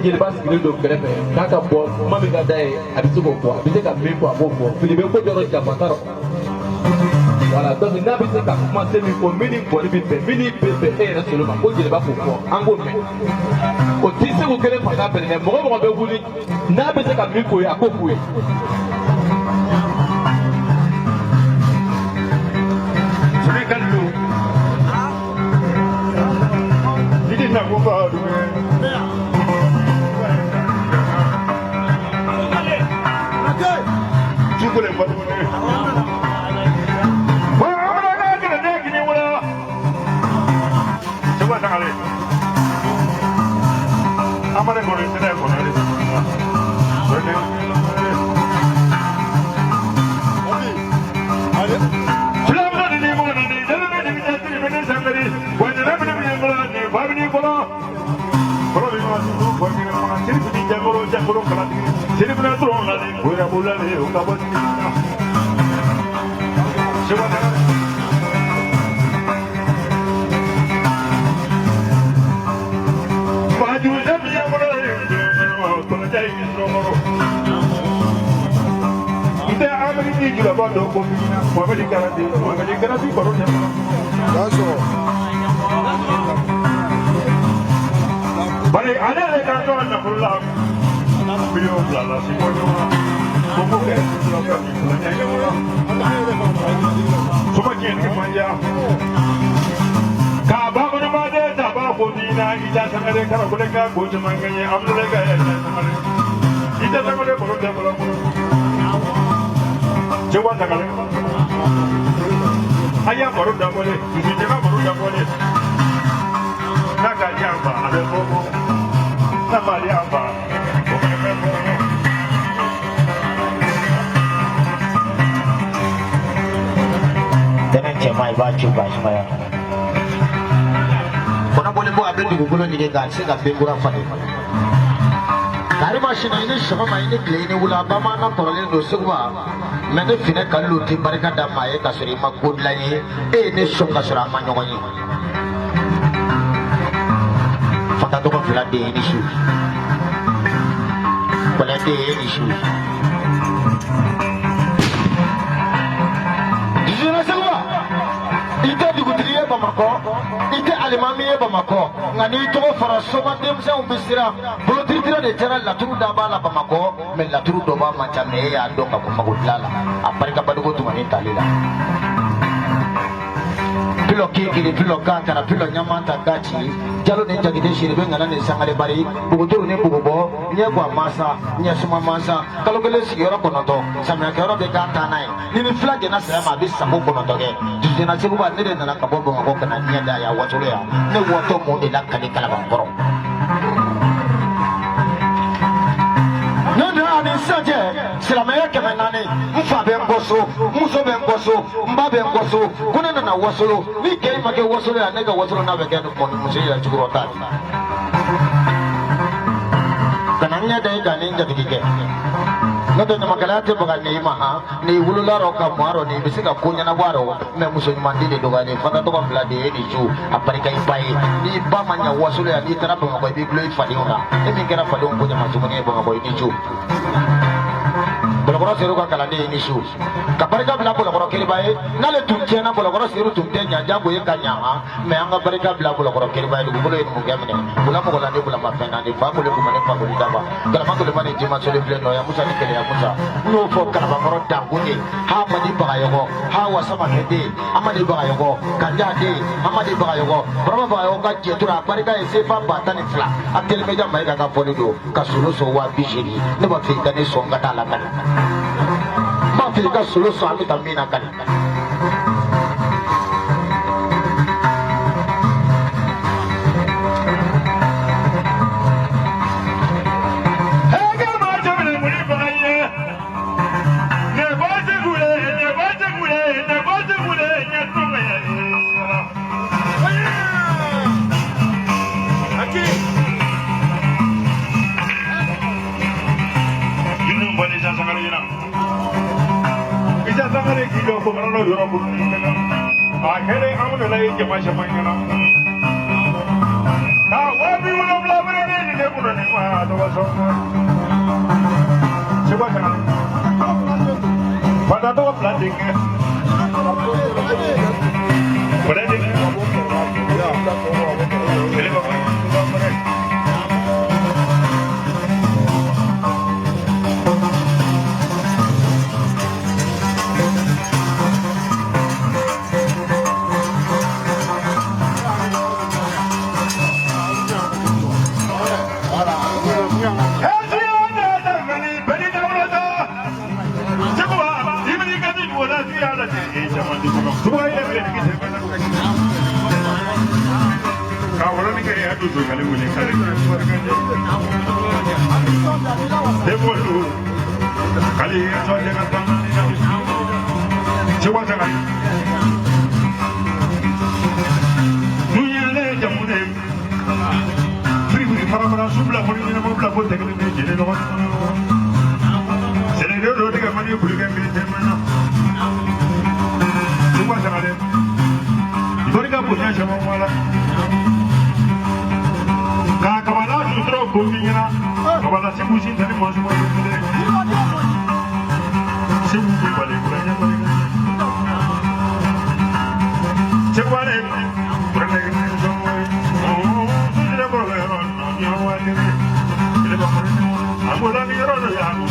Jeliba sigilen don kɛrɛfɛ n'a ka bɔ kuma min ka d'a ye a bɛ se k'o fɔ a bɛ se ka min fɔ a b'o fɔ fili bɛ ko dɔrɔn janfa t'a rɔ voilà donc n'a bɛ se ka kumasen min fɔ min ni bɔnni bɛ bɛn min ni bɛ bɛn e yɛrɛ solo ma ko Jeliba k'o fɔ an k'o mɛn o t'i se k'o kelen fanga bɛn dɛ mɔgɔ mɔgɔ bɛ wuli n'a bɛ se ka min f'o ye a k'o f'o ye. Sɛbɛn ka lu ni di na ko ba du bulale o kabon baju jamia bulale to jai romoro ite amri ni jula bodo ko bina mo be garati ko ro daso bale ale le ka to na kulla biyo blala si ko como que lo que como que ni manja ka ba ko ma de ta ba ko dina ija sangare kara ko le ka ko jumanganye amle ga ya sangare ija sangare ko de ko jewa sangare aya ko da ko le ija ka ko da ko le na ka jamba ade ko na ba jamba mai ba ci ba shi maya kuna bole bo abin dugu gulo ni ga sai ga be gura fane kari ma shi ne shi ma ne kle ne wula ba ma na torale do suwa me ne fine kallu ti barka da mai ka suri ma godla yi e ne so ka sura ma nyogo yi fata to ko fila de ni shi wala de ni shi Bamako, ite alimamiye Bamako, ngani to fara soma demse umbisira, bolotira de jara la turu daba la Bamako, mais la turu doba manchame ya donga ko magudlala, aparika badugo tumani talila. Pilo kiki, pilo kantara, pilo nyamanta gachi, jalo ne jagide shiribe ngana ne sangare bari, buguturu ne bugubo, nye kwa masa, nye suma masa, kalau kele sigara konoto, samya kero be kanta nai, ni flag na sama bisa ko konoto ke, jujena sikuba ne na kabobo ngako kana nye da ya watule ya, ne wato mo de la kali kala bangoro. Ani saje silamaya keme nani mfa be ngoso muso be ngoso mba be ngoso kuna na wasolo ni ke make wasolo ya nega wasolo na be ke no muso ya chukuro ta kananya dai ganin da dike noto nyama kalate baga ni maha ni wulula roka maro ni bisika kunya na waro me muso nyamandi de doga ni fata to ko blade ni ju aparika ipai ni ba manya wasolo ya ni tarapo ko bi gloi fadiona e mi kera fadon kunya mazumuni baga ko ni ju bolokoro seru ka kalande ni shu kabarika bla bolokoro kiribaye nale tumchena bolokoro seru tumte nyanja boye kanyama me anga barika bla bolokoro kiribaye du bolo en mugamne bula mo golande bula mapena ni fa bole kumane fa bole daba kala ma bole mane jima sole ble no ya musa ni kele ya musa no fo kala ba moro dangunye ha mani ba yogo ha wasama hede amani ba yogo kanja de amani ba yogo brama ba yogo ka jetura barika e se fa batani fla atel meja mai ka foni do kasulo so wa bijiri ne ba fi tane so ngata la kan ma fi ka solo so ami tamina kan akhirnya kamu nilai jemaah semuanya kalau belum belajar ini dia pun nih mah ada wasong coba jangan pada tuh belajar belajar ini si bougie dans les mangements de poulet. C'est vous qui parlez, vous l'avez parlé. C'est quoi les prenez une maison, c'est la bonne heure, il y a un mois de il est pas prêt. À vous la vie, on est à vous.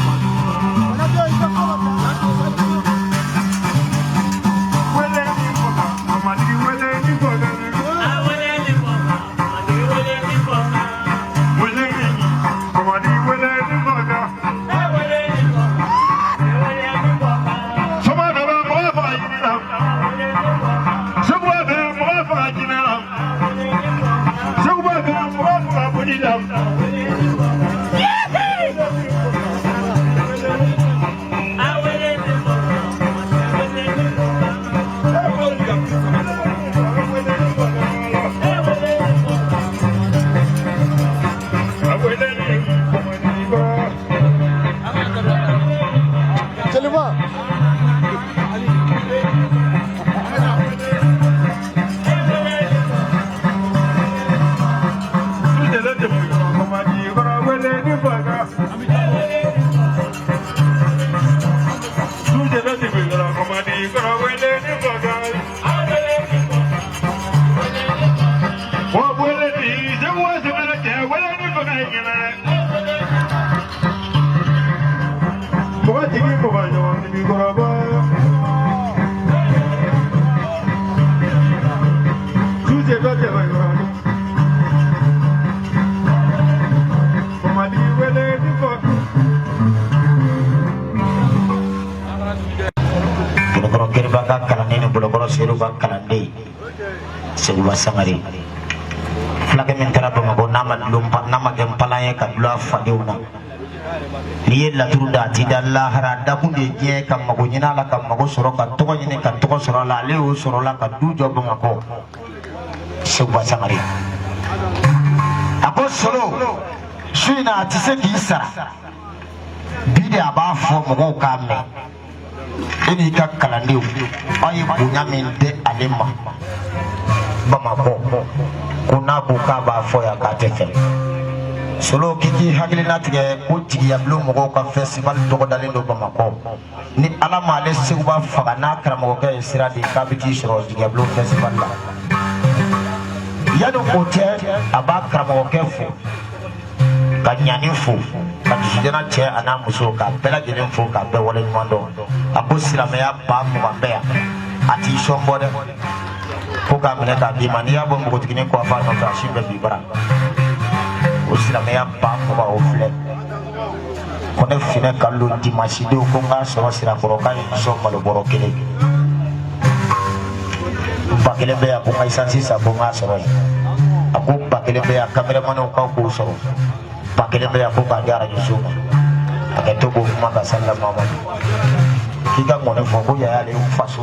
Sebuah sangari flage min tara Bamako nama gempalaye ka dula fadiuna niye laturu da ti dalla hara da kunde je kam mago nyina la kam mago soro ka to nyine ka to soro la le o soro la ka du jo Bamako sebuah sangari ako solo suina ti se ki sara bide aba fo mago kamme ini ka kalandiw ayi bunya min de alima Bamako kuna buka ba foya ka tefe solo kiki hakilina tige ko tigi ya blo mogo ka festival to dalen do Bamako ni ala male seuba faga na karamo ka sira di kabiti shoro dige blo festival la yado ko te aba karamo ka fu ka nyani fu ka jina che ana muso ka bela jinin fu ka be wala mondo abo sira me ya ba mo ba ya ati shombode ko ka mene ka di mania bon ko tikini ko fa no ka shimbe bibara o sila me ya pa ko ba o fle ko ne fine kallu di masido ko nga so sira ko ka so malo boro kele ba kele be ya ko ngai sansi sa ko nga so aku ba kele be ya kamera mano ka ko so ba kele be ya ko ka gara ni so aka to ko ma ka sallama ma kika ngone fo ko ya le fa so